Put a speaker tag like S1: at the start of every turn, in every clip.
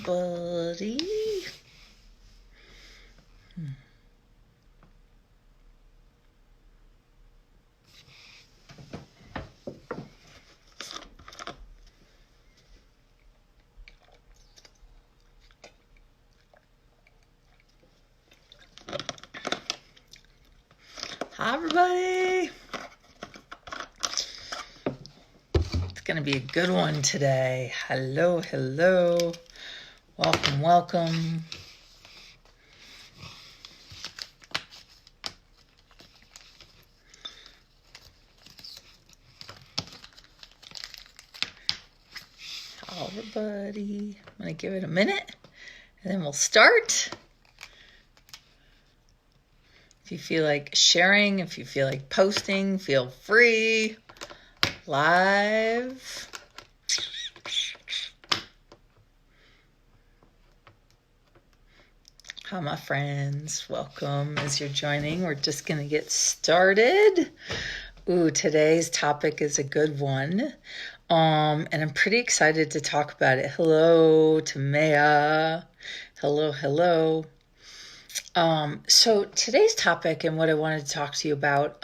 S1: everybody. Hi, everybody. It's going to be a good one today. Hello, hello. Welcome, welcome. Hi, everybody. I'm going to give it a minute and then we'll start. If you feel like sharing, if you feel like posting, feel free. Live. Hi, my friends. Welcome as you're joining. We're just going to get started. Ooh, today's topic is a good one. And I'm pretty excited to talk about it. Hello to Maya. Hello, hello. So today's topic and what I wanted to talk to you about.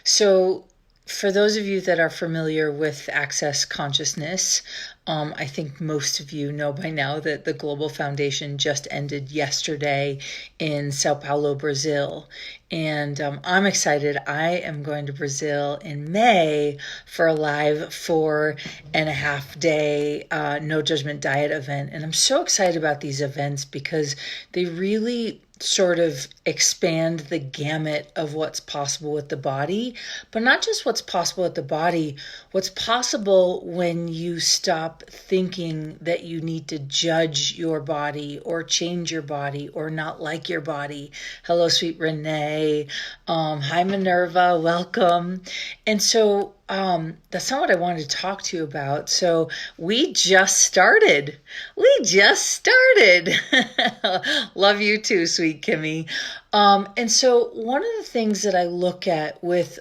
S1: So for those of you that are familiar with Access Consciousness, I think most of you know by now that the Global Foundation just ended yesterday in Sao Paulo, Brazil. And I'm excited. I am going to Brazil in May for a live 4.5 day No Judgment Diet event. And I'm so excited about these events because they really sort of expand the gamut of what's possible with the body, but not just what's possible with the body, what's possible when you stop thinking that you need to judge your body or change your body or not like your body. Hello, sweet Renee. Hi, Minerva. Welcome. And so that's not what I wanted to talk to you about. So we just started. Love you too, sweet Kimmy. And so one of the things that I look at with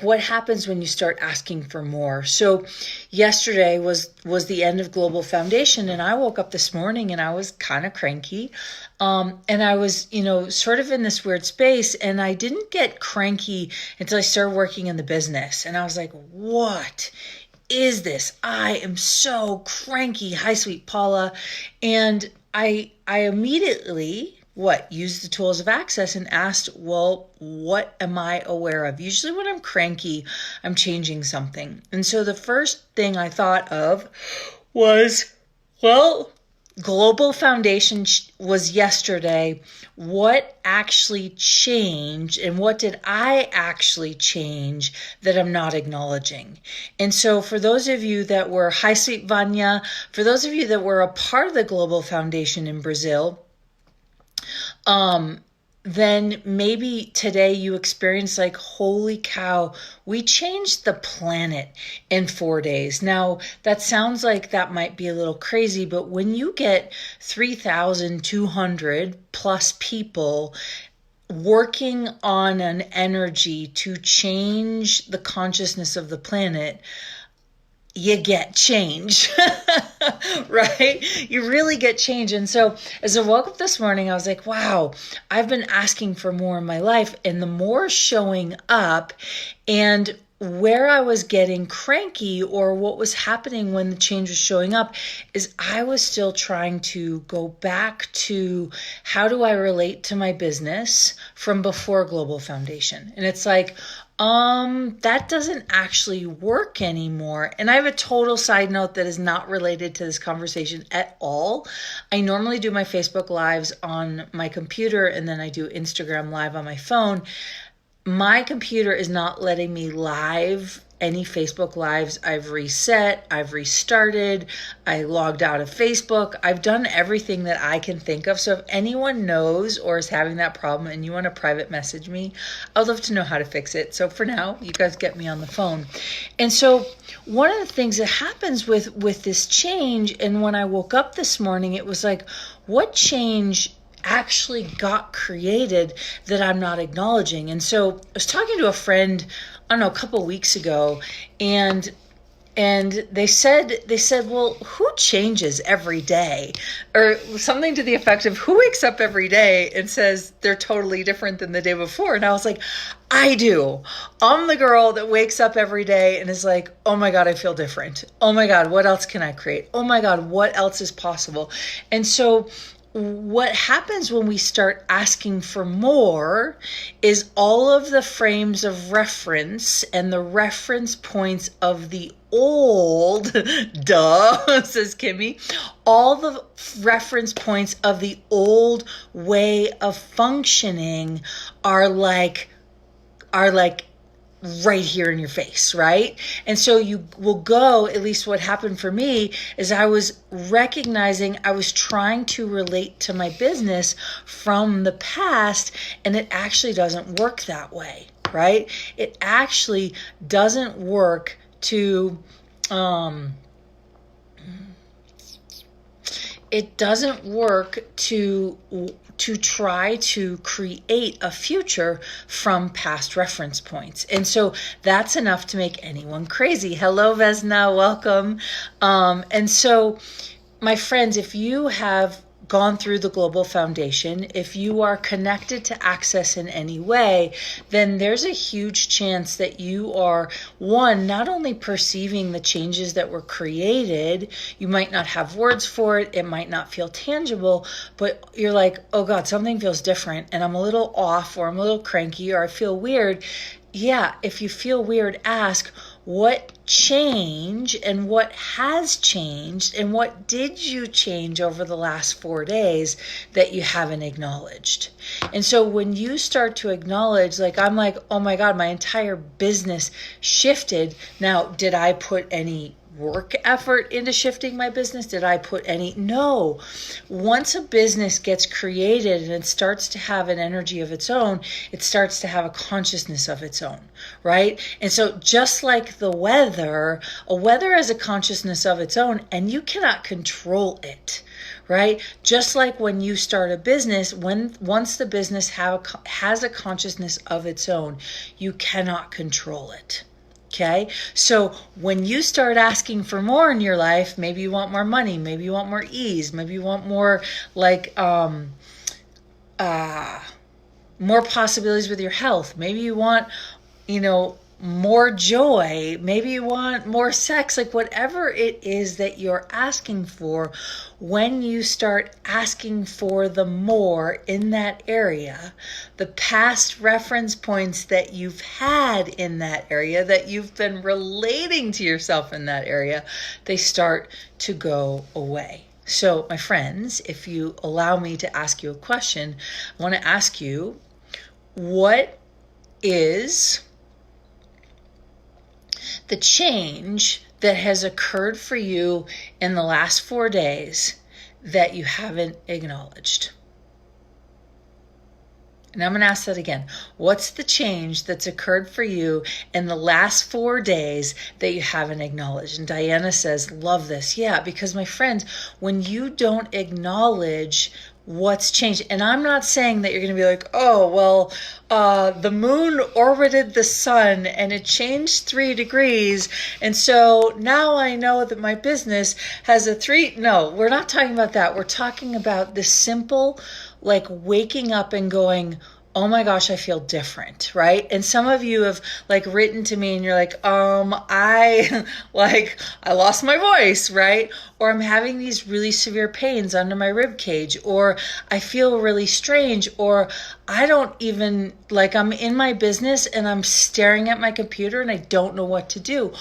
S1: what happens when you start asking for more? So yesterday was the end of Global Foundation, and I woke up this morning and I was kind of cranky. And I was, sort of in this weird space, and I didn't get cranky until I started working in the business. And I was like, what is this? I am so cranky. Hi, sweet Paula. And I immediately used the tools of Access and asked, well, what am I aware of? Usually when I'm cranky, I'm changing something. And so the first thing I thought of was, Global Foundation was yesterday. What actually changed, and what did I actually change that I'm not acknowledging? And so for those of you that were, hi, sweet Vanya, for those of you that were a part of the Global Foundation in Brazil, then maybe today you experience like, holy cow, we changed the planet in 4 days. Now, that sounds like that might be a little crazy, but when you get 3,200 plus people working on an energy to change the consciousness of the planet, you get change, right? You really get change. And so as I woke up this morning, I was like, wow, I've been asking for more in my life, and the more showing up. And where I was getting cranky, or what was happening when the change was showing up, is I was still trying to go back to how do I relate to my business from before Global Foundation. And it's like, that doesn't actually work anymore. And I have a total side note that is not related to this conversation at all. I normally do my Facebook Lives on my computer, and then I do Instagram Live on my phone. My computer is not letting me live any Facebook Lives. I've reset, I've restarted, I logged out of Facebook. I've done everything that I can think of. So if anyone knows or is having that problem and you want to private message me, I'd love to know how to fix it. So for now, you guys get me on the phone. And so one of the things that happens with this change, and when I woke up this morning, it was like, what change actually got created that I'm not acknowledging? And so I was talking to a friend, I don't know, a couple weeks ago, and And they said, well, who changes every day? Or something to the effect of, who wakes up every day and says they're totally different than the day before? And I was like, I do. I'm the girl that wakes up every day and is like, oh my God, I feel different. Oh my God, what else can I create? Oh my God, what else is possible? And so what happens when we start asking for more is all of the frames of reference and the reference points of the old, duh, says Kimmy, all the reference points of the old way of functioning are like right here in your face, right? And so you will go, at least what happened for me is I was recognizing I was trying to relate to my business from the past, and it actually doesn't work that way, right? It actually doesn't work to try to create a future from past reference points. And so that's enough to make anyone crazy. Hello, Vesna, welcome. And so, my friends, if you have gone through the Global Foundation, if you are connected to Access in any way, then there's a huge chance that you are, one, not only perceiving the changes that were created, you might not have words for it, it might not feel tangible, but you're like, oh God, something feels different and I'm a little off, or I'm a little cranky, or I feel weird. Yeah, if you feel weird, ask, what changed and what has changed and what did you change over the last 4 days that you haven't acknowledged? And so when you start to acknowledge, like I'm like, oh my God, my entire business shifted. Now, did I put any work effort into shifting my business? Did I put any? No. Once a business gets created and it starts to have an energy of its own, it starts to have a consciousness of its own, right? And so just like the weather, a weather has a consciousness of its own and you cannot control it, right? Just like when you start a business, once the business has a consciousness of its own, you cannot control it. Okay, so when you start asking for more in your life, maybe you want more money, maybe you want more ease, maybe you want more more possibilities with your health, maybe you want, more joy, maybe you want more sex, like whatever it is that you're asking for, when you start asking for the more in that area, the past reference points that you've had in that area, that you've been relating to yourself in that area, they start to go away. So, my friends, if you allow me to ask you a question, I want to ask you, what is the change that has occurred for you in the last 4 days that you haven't acknowledged? And I'm going to ask that again. What's the change that's occurred for you in the last 4 days that you haven't acknowledged? And Diana says, love this. Yeah, because my friends, when you don't acknowledge what's changed, and I'm not saying that you're going to be like, oh, well, the moon orbited the sun and it changed 3 degrees. And so now I know that my business has a 3. No, we're not talking about that. We're talking about the simple, like waking up and going, oh my gosh, I feel different, right? And some of you have like written to me and you're like, I lost my voice, right? Or I'm having these really severe pains under my rib cage, or I feel really strange, or I don't even, like I'm in my business and I'm staring at my computer and I don't know what to do.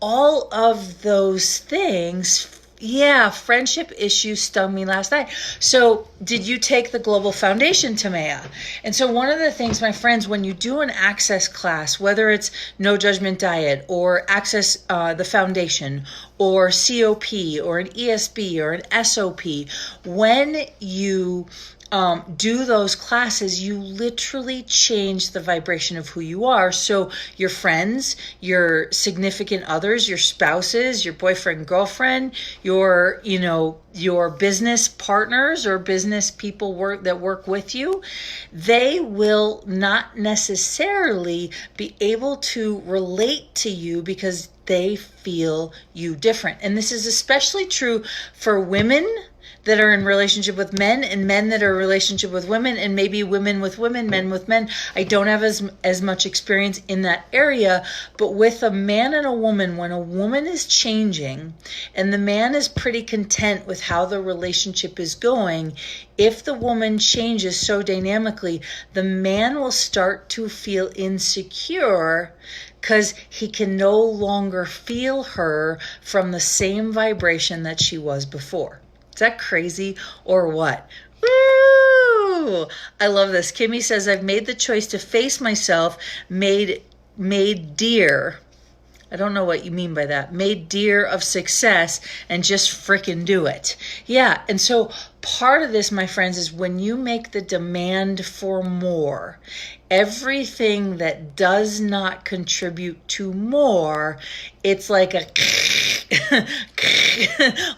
S1: All of those things. Yeah, friendship issues stung me last night. So did you take the Global Foundation, Tamaya? And so one of the things, my friends, when you do an Access class, whether it's No Judgment Diet or Access the Foundation or COP or an ESB or an SOP, when you do those classes, you literally change the vibration of who you are. So your friends, your significant others, your spouses, your boyfriend, girlfriend, your business partners or business people that work with you, they will not necessarily be able to relate to you because they feel you different. And this is especially true for women that are in relationship with men and men that are in relationship with women, and maybe women with women, men with men. I don't have as much experience in that area, but with a man and a woman, when a woman is changing and the man is pretty content with how the relationship is going, if the woman changes so dynamically, the man will start to feel insecure because he can no longer feel her from the same vibration that she was before. Is that crazy or what? Woo! I love this. Kimmy says, I've made the choice to face myself, made dear. I don't know what you mean by that. Made dear of success and just frickin' do it. Yeah, and so part of this, my friends, is when you make the demand for more, everything that does not contribute to more, it's like a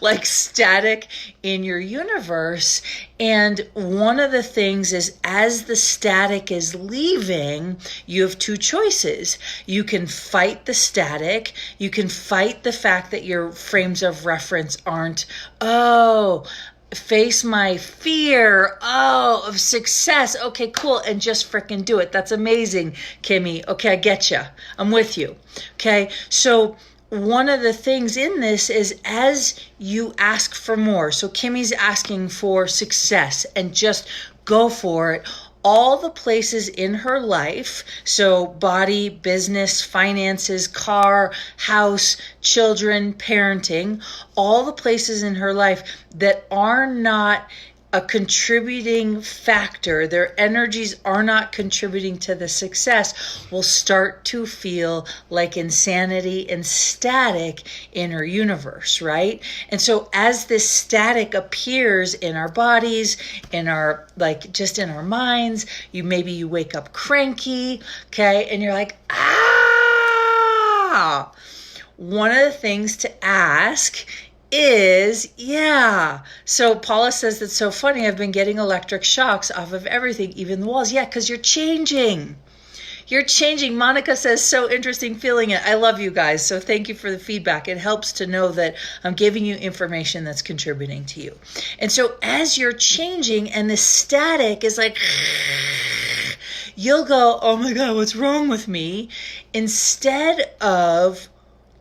S1: like static in your universe. And one of the things is, as the static is leaving, you have two choices. You can fight the static. You can fight the fact that your frames of reference aren't, face my fear, of success. Okay, cool. And just freaking do it. That's amazing, Kimmy. Okay, I get you. I'm with you. Okay, so one of the things in this is, as you ask for more, so Kimmy's asking for success and just go for it. All the places in her life, so body, business, finances, car, house, children, parenting, all the places in her life that are not a contributing factor, their energies are not contributing to the success, will start to feel like insanity and static in her universe, right? And so as this static appears in our bodies, in our, just in our minds, maybe you wake up cranky, okay, and you're like, one of the things to ask is, so Paula says, that's so funny, I've been getting electric shocks off of everything, even the walls. Yeah, because you're changing. Monica says, so interesting feeling it. I love you guys, so thank you for the feedback. It helps to know that I'm giving you information that's contributing to you. And so as you're changing and the static is like, you'll go, oh my God, what's wrong with me? Instead of,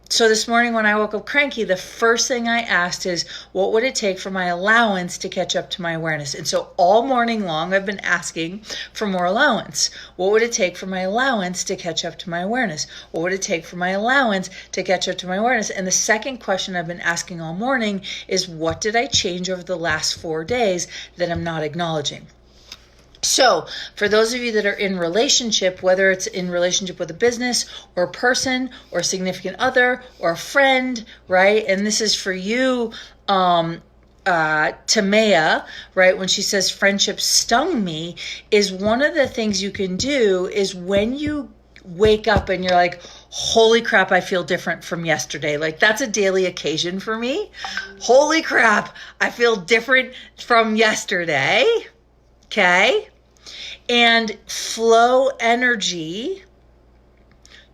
S1: so this morning when I woke up cranky, the first thing I asked is, what would it take for my allowance to catch up to my awareness? And so all morning long, I've been asking for more allowance. What would it take for my allowance to catch up to my awareness? What would it take for my allowance to catch up to my awareness? And the second question I've been asking all morning is, what did I change over the last 4 days that I'm not acknowledging? So for those of you that are in relationship, whether it's in relationship with a business or a person or a significant other or a friend, right? And this is for you, Tamea, right? When she says friendship stung me, is one of the things you can do is when you wake up and you're like, holy crap, I feel different from yesterday. Like, that's a daily occasion for me. Holy crap, I feel different from yesterday. Okay. And flow energy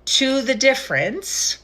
S1: to the difference.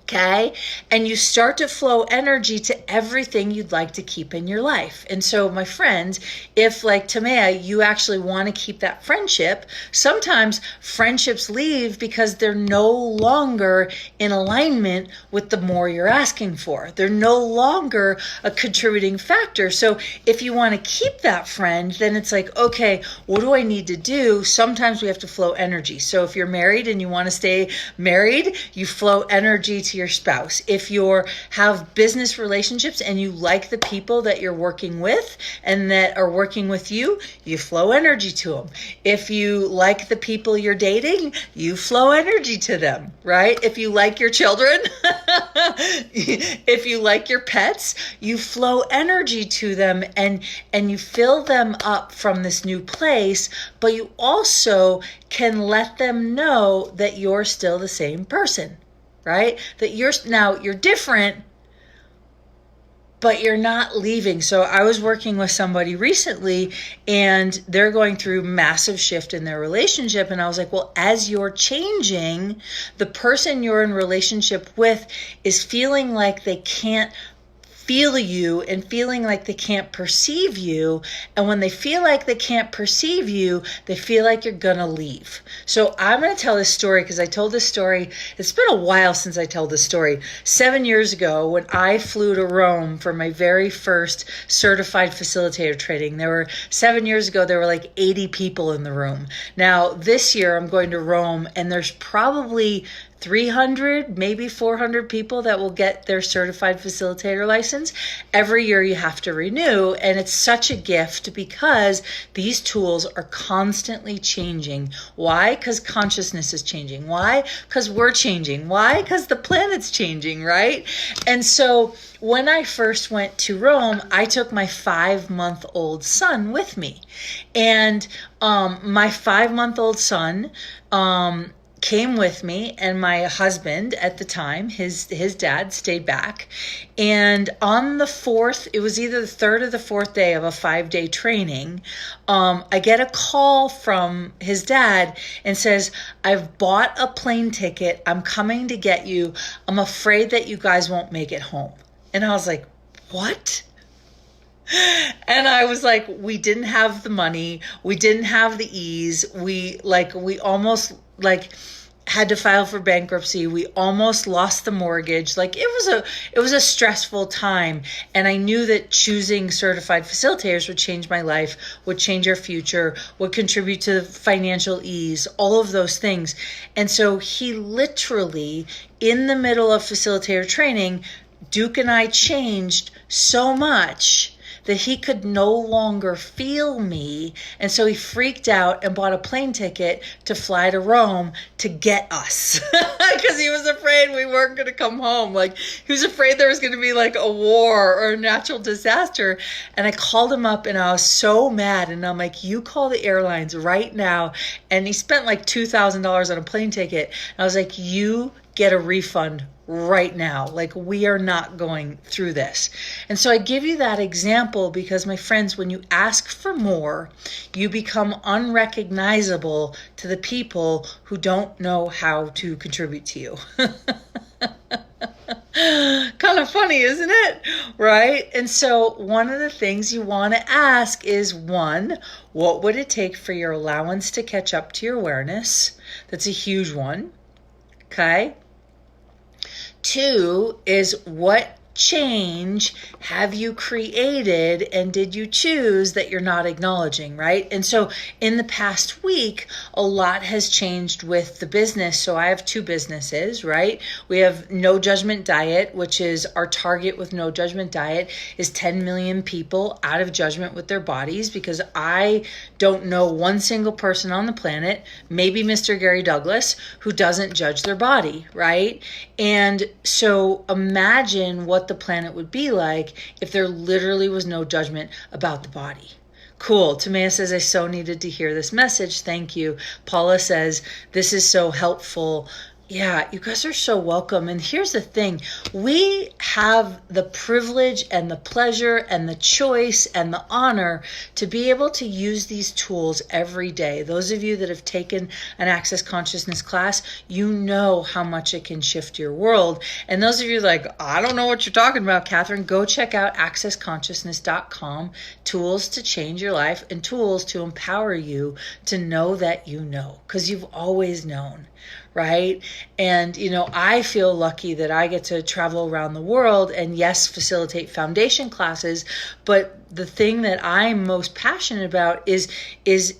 S1: Okay. And you start to flow energy to everything you'd like to keep in your life. And so, my friends, if like Tamea, you actually want to keep that friendship, sometimes friendships leave because they're no longer in alignment with the more you're asking for. They're no longer a contributing factor. So if you want to keep that friend, then it's like, okay, what do I need to do? Sometimes we have to flow energy. So if you're married and you want to stay married, you flow energy to to your spouse. If you have business relationships and you like the people that you're working with and that are working with you, you flow energy to them. If you like the people you're dating, you flow energy to them, right? If you like your children, if you like your pets, you flow energy to them and you fill them up from this new place, but you also can let them know that you're still the same person, right? That you're different, but you're not leaving. So I was working with somebody recently and they're going through massive shift in their relationship. And I was like, well, as you're changing, the person you're in relationship with is feeling like they can't feel you and feeling like they can't perceive you. And when they feel like they can't perceive you, they feel like you're gonna leave. So I'm gonna tell this story because I told this story. It's been a while since I told this story. 7 years ago, when I flew to Rome for my very first certified facilitator training, 7 years ago, there were like 80 people in the room. Now this year I'm going to Rome and there's probably 300, maybe 400 people that will get their certified facilitator license. Every year you have to renew, and it's such a gift because these tools are constantly changing. Why? Because consciousness is changing. Why? Because we're changing. Why? Because the planet's changing, right? And so when I first went to Rome, I took my 5-month-old son with me. And my 5-month-old son came with me, and my husband at the time, his dad, stayed back. And on the 4th, it was either the 3rd or the 4th day of a 5-day training, I get a call from his dad and says, I've bought a plane ticket. I'm coming to get you. I'm afraid that you guys won't make it home. And I was like, what? And I was like, we didn't have the money. We didn't have the ease. We almost had to file for bankruptcy. We almost lost the mortgage. It was a stressful time. And I knew that choosing certified facilitators would change my life, would change our future, would contribute to financial ease, all of those things. And so he literally, in the middle of facilitator training, Duke and I changed so much that he could no longer feel me. And so he freaked out and bought a plane ticket to fly to Rome to get us because he was afraid we weren't going to come home. He was afraid there was going to be a war or a natural disaster. And I called him up and I was so mad. And I'm like, you call the airlines right now. And he spent $2,000 on a plane ticket. And I was like, you get a refund right now. We are not going through this. And so I give you that example because, my friends, when you ask for more, you become unrecognizable to the people who don't know how to contribute to you. Kind of funny, isn't it? Right? And so one of the things you want to ask is, 1, what would it take for your allowance to catch up to your awareness? That's a huge one. Okay? 2 is, what change have you created and did you choose that you're not acknowledging, right? And so in the past week, a lot has changed with the business. So I have 2 businesses, right? We have No Judgment Diet, which is our target with No Judgment Diet is 10 million people out of judgment with their bodies, because I don't know one single person on the planet, maybe Mr. Gary Douglas, who doesn't judge their body, right? And so imagine what the planet would be like if there literally was no judgment about the body. Cool. Tamaya says, I so needed to hear this message. Thank you. Paula says, this is so helpful. Yeah, you guys are so welcome. And here's the thing. We have the privilege and the pleasure and the choice and the honor to be able to use these tools every day. Those of you that have taken an Access Consciousness class, you know how much it can shift your world. And those of you I don't know what you're talking about, Catherine, go check out accessconsciousness.com, tools to change your life and tools to empower you to know that you know, because you've always known. Right? And, I feel lucky that I get to travel around the world and, yes, facilitate foundation classes. But the thing that I'm most passionate about is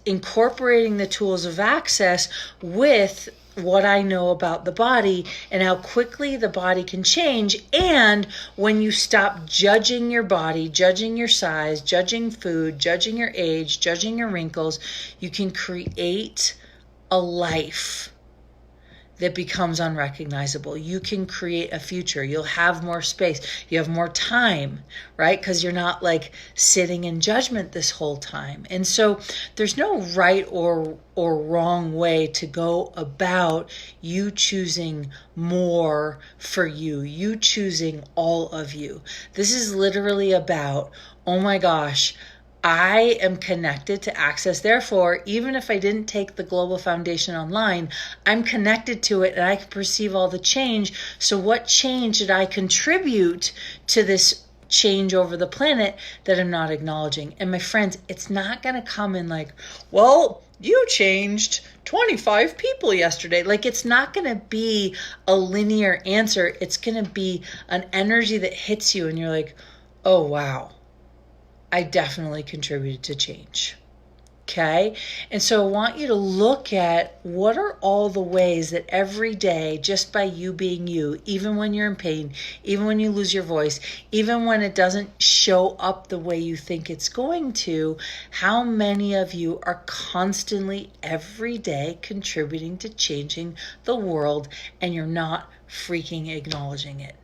S1: incorporating the tools of access with what I know about the body and how quickly the body can change. And when you stop judging your body, judging your size, judging food, judging your age, judging your wrinkles, you can create a life that becomes unrecognizable. You can create a future. You'll have more space. You have more time, right? Because you're not like sitting in judgment this whole time. And so there's no right or wrong way to go about you choosing more for you, you choosing all of you. This is literally about, oh my gosh, I am connected to Access. Therefore, even if I didn't take the Global Foundation online, I'm connected to it and I can perceive all the change. So what change did I contribute to this change over the planet that I'm not acknowledging? And my friends, it's not going to come in like, well, you changed 25 people yesterday. Like, it's not going to be a linear answer. It's going to be an energy that hits you and you're like, oh, wow. I definitely contributed to change. Okay? And so I want you to look at what are all the ways that every day, just by you being you, even when you're in pain, even when you lose your voice, even when it doesn't show up the way you think it's going to, how many of you are constantly every day contributing to changing the world and you're not freaking acknowledging it?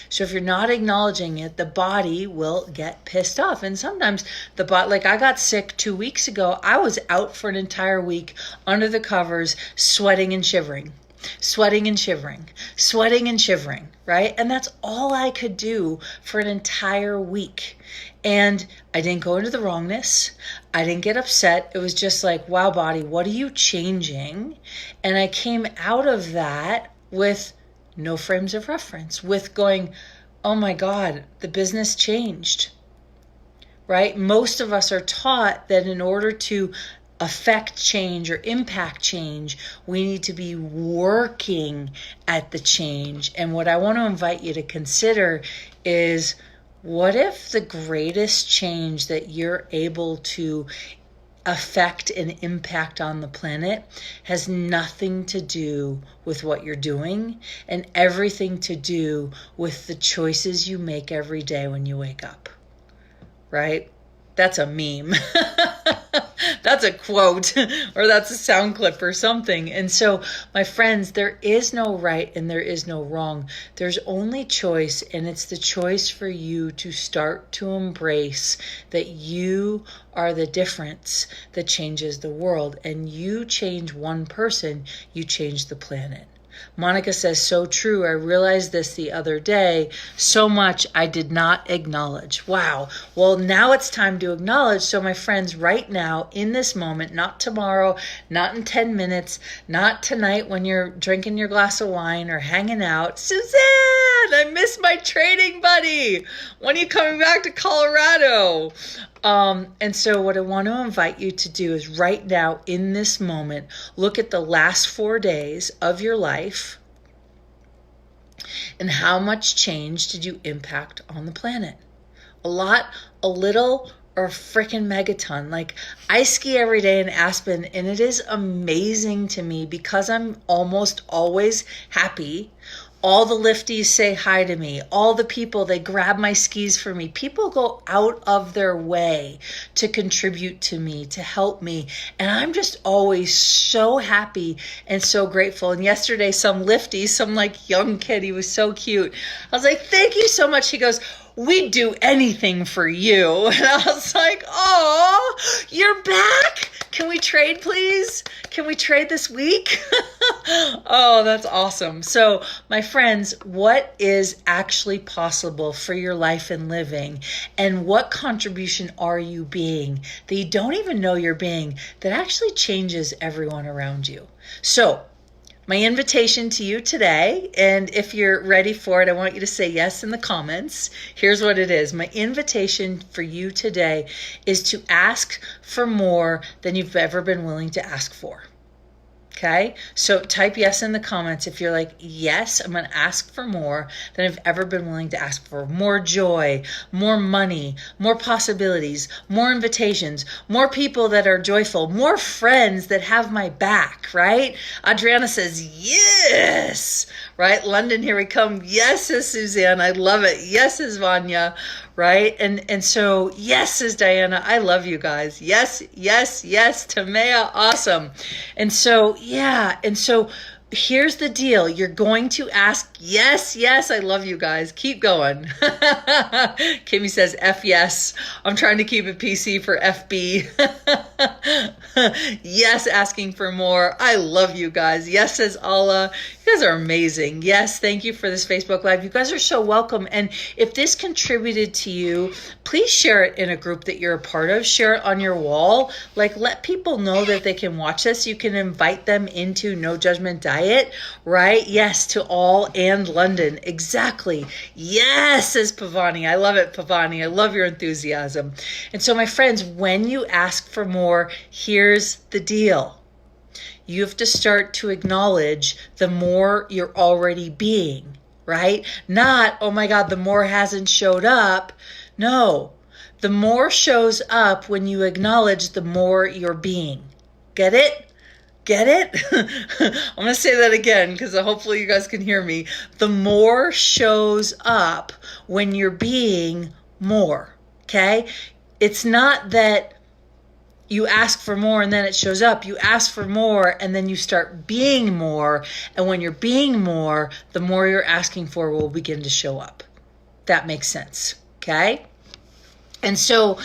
S1: So if you're not acknowledging it, the body will get pissed off. And sometimes the body, like I got sick 2 weeks ago. I was out for an entire week under the covers, sweating and shivering, sweating and shivering, sweating and shivering, right? And that's all I could do for an entire week. And I didn't go into the wrongness. I didn't get upset. It was just like, wow, body, what are you changing? And I came out of that with no frames of reference, with going, oh my God, the business changed, right? Most of us are taught that in order to affect change or impact change, we need to be working at the change. And what I want to invite you to consider is, what if the greatest change that you're able to affect and impact on the planet has nothing to do with what you're doing and everything to do with the choices you make every day when you wake up, right? That's a meme. That's a quote, or that's a sound clip or something. And so, my friends, there is no right and there is no wrong. There's only choice, and it's the choice for you to start to embrace that you are the difference that changes the world. And you change one person, you change the planet. Monica says, so true. I realized this the other day. So much I did not acknowledge. Wow. Well, now it's time to acknowledge. So my friends, right now, in this moment, not tomorrow, not in 10 minutes, not tonight when you're drinking your glass of wine or hanging out. Suzanne, I miss my training buddy. When are you coming back to Colorado? And so what I want to invite you to do is right now, in this moment, look at the last 4 days of your life and how much change did you impact on the planet? A lot, a little, or a freaking megaton. Like, I ski every day in Aspen, and it is amazing to me because I'm almost always happy. All the lifties say hi to me. All the people, they grab my skis for me. People go out of their way to contribute to me, to help me. And I'm just always so happy and so grateful. And yesterday, some lifty, some like young kid, he was so cute. I was like, thank you so much. He goes, we'd do anything for you. And I was like, oh, you're back? Can we trade, please? Can we trade this week? Oh, that's awesome. So, my friends, what is actually possible for your life and living? And what contribution are you being that you don't even know you're being that actually changes everyone around you? So, my invitation to you today, and if you're ready for it, I want you to say yes in the comments. Here's what it is. My invitation for you today is to ask for more than you've ever been willing to ask for. Okay, so type yes in the comments if you're like, yes, I'm going to ask for more than I've ever been willing to ask for. More joy, more money, more possibilities, more invitations, more people that are joyful, more friends that have my back, right? Adriana says, yes, right? London, here we come. Yes, says Suzanne. I love it. Yes, says Vanya, right? And so, yes, says Diana. I love you guys. Yes, yes, yes. Tamea, awesome. And so, yeah. And so here's the deal. You're going to ask, yes, yes. I love you guys. Keep going. Kimmy says, F yes. I'm trying to keep it PC for FB. Yes, asking for more. I love you guys. Yes, says Allah. You guys are amazing. Yes, thank you for this Facebook Live. You guys are so welcome. And if this contributed to you, please share it in a group that you're a part of. Share it on your wall. Like, let people know that they can watch this. You can invite them into No Judgment Diet, right? Yes, to all and London. Exactly. Yes, says Pavani. I love it, Pavani. I love your enthusiasm. And so, my friends, when you ask for more, here's the deal. You have to start to acknowledge the more you're already being, right? Not, oh my God, the more hasn't showed up. No, the more shows up when you acknowledge the more you're being. Get it? Get it? I'm going to say that again because hopefully you guys can hear me. The more shows up when you're being more, okay? It's not that you ask for more and then it shows up. You ask for more and then you start being more. And when you're being more, the more you're asking for will begin to show up. That makes sense. Okay? And so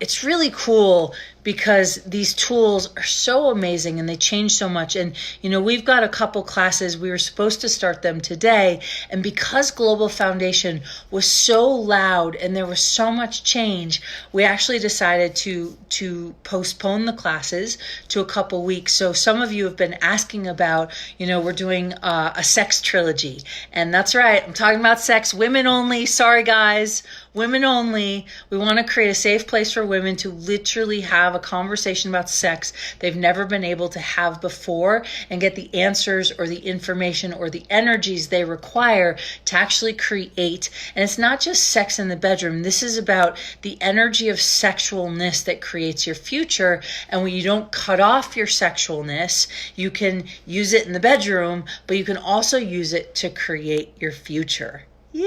S1: it's really cool because these tools are so amazing and they change so much. And, you know, we've got a couple classes. We were supposed to start them today. And because Global Foundation was so loud and there was so much change, we actually decided to postpone the classes to a couple weeks. So some of you have been asking about, you know, we're doing a sex trilogy. And that's right. I'm talking about sex, women only. Sorry, guys. Women only. We want to create a safe place for women to literally have a conversation about sex they've never been able to have before and get the answers or the information or the energies they require to actually create. And it's not just sex in the bedroom. This is about the energy of sexualness that creates your future. And when you don't cut off your sexualness, you can use it in the bedroom, but you can also use it to create your future. Yeah.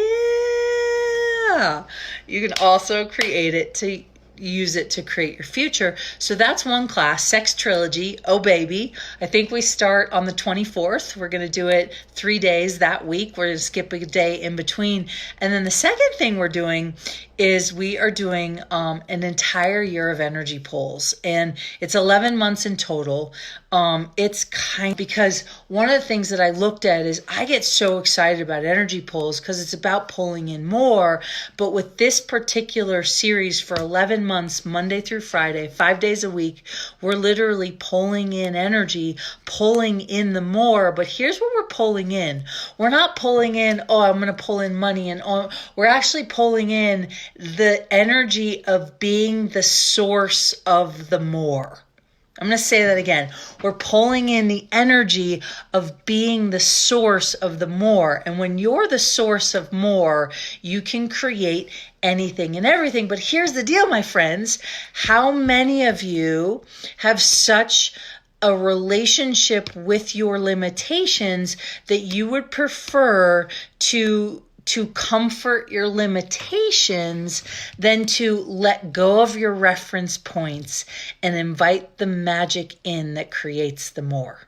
S1: You can also use it to create your future. So that's one class, Sex Trilogy. Oh, baby. I think we start on the 24th. We're going to do it 3 days that week. We're going to skip a day in between. And then the second thing we're doing is we are doing an entire year of energy polls. And it's 11 months in total. It's because one of the things that I looked at is I get so excited about energy polls because it's about pulling in more. But with this particular series for 11 months, Monday through Friday, 5 days a week, we're literally pulling in energy, pulling in the more. But here's what we're pulling in. We're not pulling in, oh, I'm going to pull in money. And we're actually pulling in the energy of being the source of the more. I'm going to say that again. We're pulling in the energy of being the source of the more. And when you're the source of more, you can create anything and everything. But here's the deal, my friends. How many of you have such a relationship with your limitations that you would prefer to comfort your limitations than to let go of your reference points and invite the magic in that creates the more?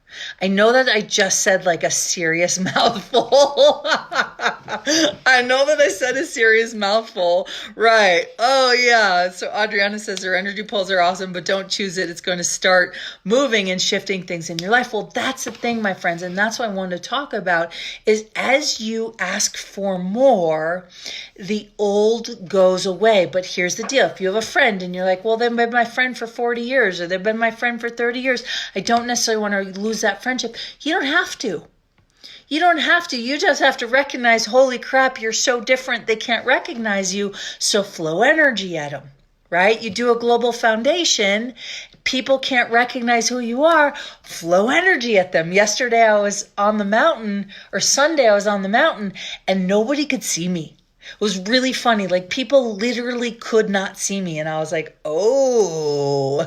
S1: I know that I just said like a serious mouthful. I know that I said a serious mouthful. Right. Oh, yeah. So Adriana says her energy polls are awesome, but don't choose it. It's going to start moving and shifting things in your life. Well, that's the thing, my friends. And that's what I wanted to talk about is as you ask for more, the old goes away. But here's the deal. If you have a friend and you're like, well, they've been my friend for 40 years or they've been my friend for 30 years. I don't necessarily want to lose that friendship. You don't have to. You don't have to. You just have to recognize, holy crap, you're so different. They can't recognize you. So flow energy at them, right? You do a global foundation. people can't recognize who you are, flow energy at them. Yesterday I was on the mountain, or Sunday I was on the mountain, and nobody could see me. It was really funny. Like, people literally could not see me. And I was like, oh,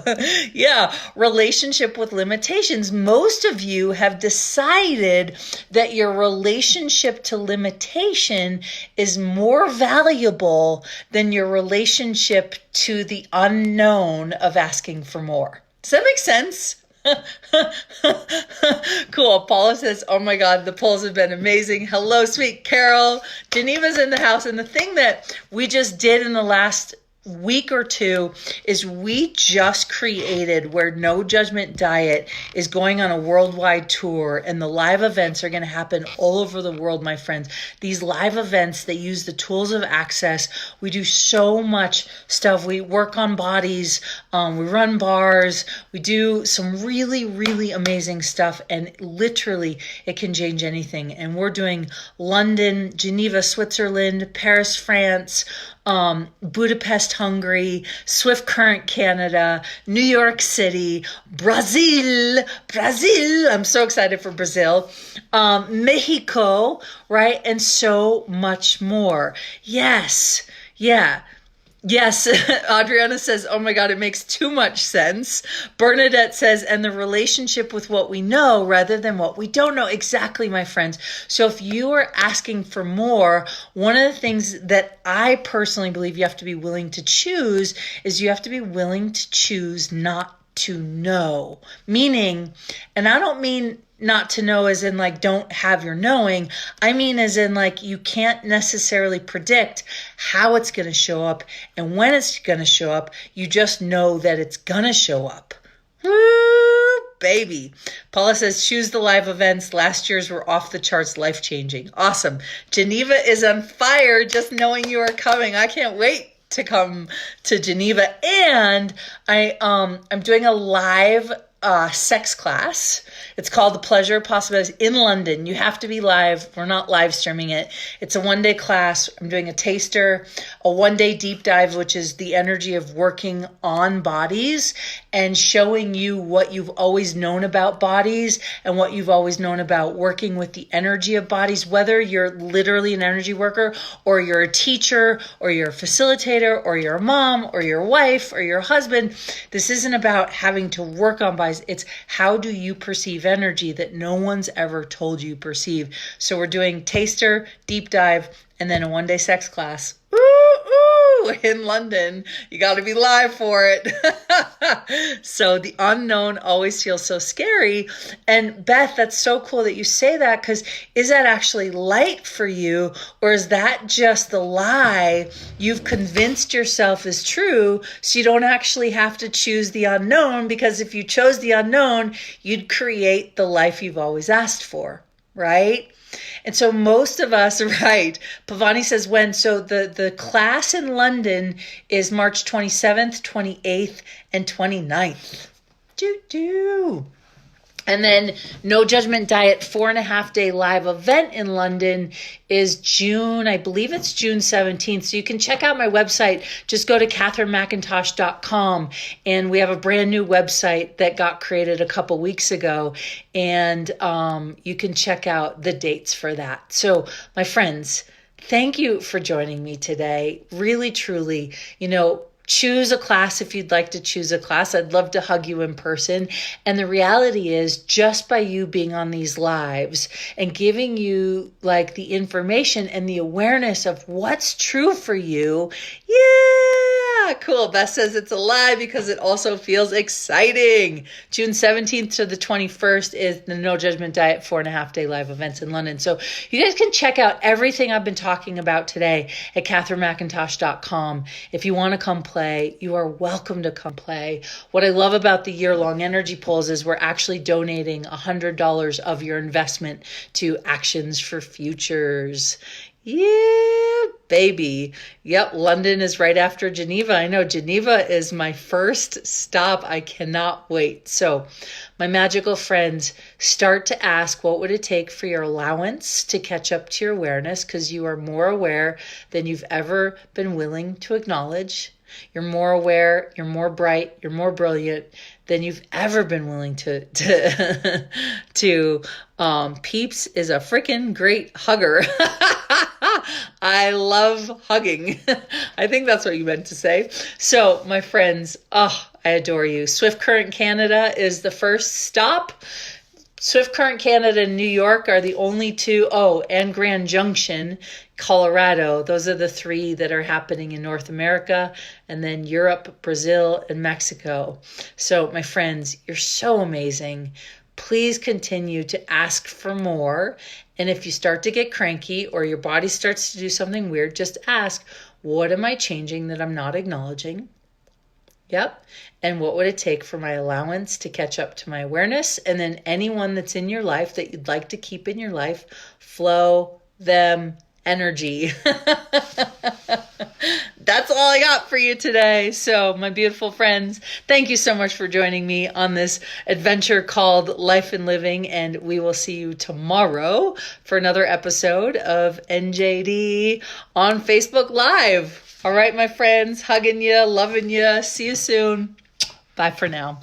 S1: yeah, relationship with limitations. Most of you have decided that your relationship to limitation is more valuable than your relationship to the unknown of asking for more. Does that make sense? Cool. Paula says, oh my God, the polls have been amazing. Hello, sweet Carol. Geneva's in the house. And the thing that we just did in the last week or two is we just created where No Judgment Diet is going on a worldwide tour, and the live events are going to happen all over the world, my friends. These live events, they use the tools of access. We do so much stuff. We work on bodies. We run bars. We do some really, really amazing stuff, and literally it can change anything. And we're doing London, Geneva, Switzerland, Paris, France, Budapest, Hungary, Swift Current, Canada, New York City, Brazil. I'm so excited for Brazil. Mexico, right? And so much more. Yes. Yeah. Yes, Adriana says, oh my God, it makes too much sense. Bernadette says, and the relationship with what we know rather than what we don't know. Exactly, my friends. So if you are asking for more, one of the things that I personally believe you have to be willing to choose is you have to be willing to choose not to know. Meaning, and I don't mean not to know as in like don't have your knowing. I mean as in like you can't necessarily predict how it's going to show up and when it's going to show up. You just know that it's going to show up. Woo, baby. Paula says, choose the live events. Last year's were off the charts, life-changing. Awesome. Geneva is on fire just knowing you are coming. I can't wait to come to Geneva. And I'm doing a live sex class. It's called The Pleasure of Possibilities in London. You have to be live. We're not live streaming it. It's a one-day class. I'm doing a taster, a one-day deep dive, which is the energy of working on bodies and showing you what you've always known about bodies and what you've always known about working with the energy of bodies, whether you're literally an energy worker or you're a teacher or you're a facilitator or you're a mom or your wife or your husband. This isn't about having to work on bodies. It's how do you perceive energy that no one's ever told you perceive. So we're doing taster, deep dive, and then a one-day sex class. Ooh, in London. You got to be live for it. So the unknown always feels so scary. And Beth, that's so cool that you say that, because is that actually light for you, or is that just the lie you've convinced yourself is true so you don't actually have to choose the unknown? Because if you chose the unknown, you'd create the life you've always asked for, right? And so most of us, right, Pavani says when, so the class in London is March 27th, 28th, and 29th. And then No Judgment Diet 4.5-day live event in London is June, I believe it's June 17th. So you can check out my website. Just go to KatherineMcIntosh.com. And we have a brand new website that got created a couple weeks ago. And you can check out the dates for that. So my friends, thank you for joining me today. Really, truly, choose a class if you'd like to choose a class. I'd love to hug you in person. And the reality is, just by you being on these lives and giving you like the information and the awareness of what's true for you. Yeah, cool. Beth says it's a lie because it also feels exciting. June 17th to the 21st is the No Judgment Diet 4.5-day live events in London. So you guys can check out everything I've been talking about today at KatherineMcIntosh.com. If you want to come play, you are welcome to come play. What I love about the year-long energy polls is we're actually donating $100 of your investment to Actions for Futures. Yeah, baby. Yep, London is right after Geneva. I know Geneva is my first stop. I cannot wait. So, my magical friends, start to ask, what would it take for your allowance to catch up to your awareness? Because you are more aware than you've ever been willing to acknowledge. You're more aware, you're more bright, you're more brilliant than you've ever been willing to Peeps is a freaking great hugger. I love hugging. I think that's what you meant to say. So, my friends, I adore you. Swift Current Canada is the first stop. Swift Current Canada and New York are the only two. Oh, and Grand Junction, Colorado. Those are the three that are happening in North America, and then Europe, Brazil, and Mexico. So, my friends, you're so amazing. Please continue to ask for more. And if you start to get cranky or your body starts to do something weird, just ask, what am I changing that I'm not acknowledging? Yep. And what would it take for my allowance to catch up to my awareness? And then anyone that's in your life that you'd like to keep in your life, flow them energy. That's all I got for you today. So, my beautiful friends, thank you so much for joining me on this adventure called Life and Living. And we will see you tomorrow for another episode of NJD on Facebook Live. All right, my friends, hugging you, loving you. See you soon. Bye for now.